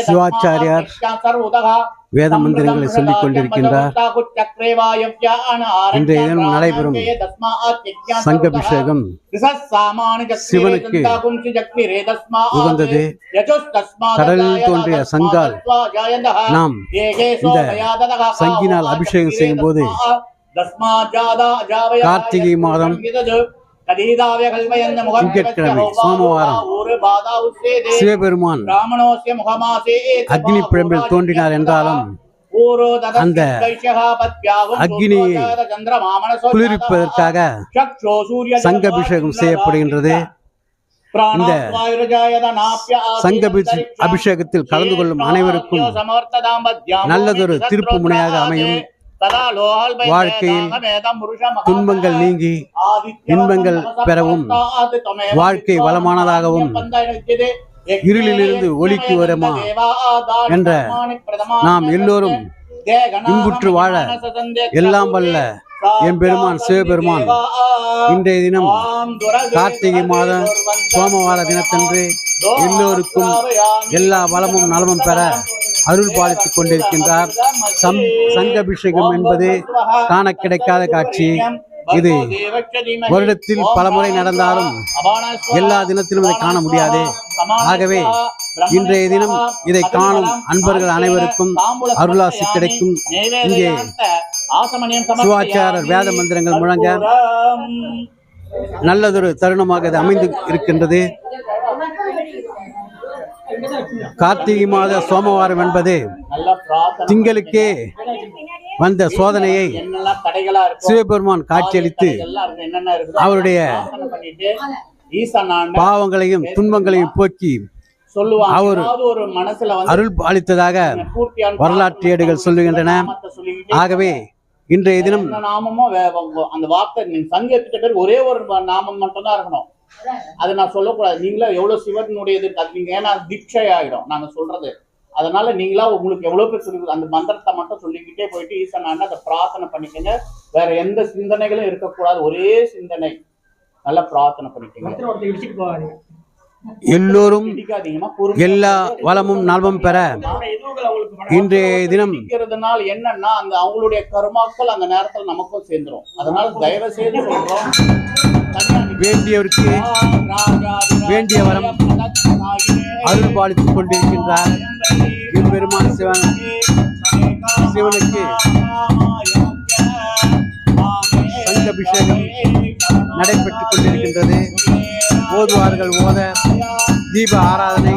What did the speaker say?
சிவாச்சாரியார் வேத மந்திரங்களை சொல்லிக் கொண்டிருக்கின்றார். இன்றைய தினம் நடைபெறும் சங்கபிஷேகம் சிவனுக்கு உகந்தது. கடலில் தோன்றிய சங்கால் நாம் இந்த சங்கினால் அபிஷேகம் செய்யும் போது கார்த்திகை மாதம் திங்கட்கிழமை சோமவாரம் சிவபெருமான் அக்னி பிழம்பில் தோன்றினார் என்றாலும் அந்த அக்னியை குளிர்ப்பதற்காக சங்கபிஷேகம் செய்யப்படுகின்றது. இந்த சங்க அபிஷேகத்தில் கலந்து கொள்ளும் அனைவருக்கும் நல்லதொரு திருப்பு முனையாக அமையும். வாழ்க்கையில் துன்பங்கள் நீங்கி இன்பங்கள் பெறவும் வாழ்க்கை வளமானதாகவும் இருளிலிருந்து ஒளிக்கு வருமா என்ற நாம் எல்லோரும் இன்புற்று வாழ எல்லாம் வல்ல எம்பெருமான் சிவபெருமான் இன்றைய தினம் கார்த்திகை மாத சோமவார தினத்தன்று எல்லோருக்கும் எல்லா வளமும் நலமும் பெற அருள் பாலித்துக் கொண்டிருக்கின்றார். சங்கபிஷேகம் என்பது காண கிடைக்காத காட்சி. இது வருடத்தில் பல முறை நடந்தாலும் எல்லா தினத்திலும் இதை காண முடியாது. ஆகவே இன்றைய தினம் இதை காணும் அன்பர்கள் அனைவருக்கும் அருளாசி கிடைக்கும். இங்கே சிவாச்சாரர் வேத மந்திரங்கள் முழங்க நல்லதொரு தருணமாக இது அமைந்து இருக்கின்றது. கார்த்திகை மாத சோமவாரம் என்பது திங்களுக்கே வந்த சோதனையை சிவபெருமான் காட்சியளித்து அவருடைய பாவங்களையும் துன்பங்களையும் போக்கி அவர் அருள் அளித்ததாக வரலாற்று ஏடுகள் சொல்லுகின்றன. ஆகவே இன்றைய தினம் நாமமோ அந்த வார்த்தை சங்கத்துக்கு பேர் ஒரே ஒரு நாமம் மட்டும்தான் இருக்கணும். அதை நான் சொல்லக்கூடாது. நீங்களா எவ்வளவு சிவனுடையது நீங்க ஏன்னா தீட்சை ஆகிடும் நாங்க சொல்றது. அதனால நீங்களா உங்களுக்கு எவ்வளவு பேர் சொல்லி அந்த மந்திரத்தை மட்டும் சொல்லிக்கிட்டே போயிட்டு ஈசனான அதை பிரார்த்தனை பண்ணிக்கங்க. வேற எந்த சிந்தனைகளும் இருக்கக்கூடாது. ஒரே சிந்தனை. நல்லா பிரார்த்தனை பண்ணிக்கங்க. எல்லோரும் எல்லா வளமும் நலமும் பெற இன்றைய தினம் என்னன்னா அந்த அவங்களுடைய கர்மாக்கள் அந்த நேரத்தில் நமக்கும் சேர்ந்துரும். அதனால தயவு செய்து சொல்றோம், வேண்டியவருக்கு வேண்டிய வரம் அருள் பாலித்துக் கொண்டிருக்கின்றார். எம்பெருமான் சிவனுக்கு சங்கபிஷேகம் நடைபெற்றுக் கொண்டிருக்கின்றது. ஓதுவார்கள் ஓத தீப ஆராதனை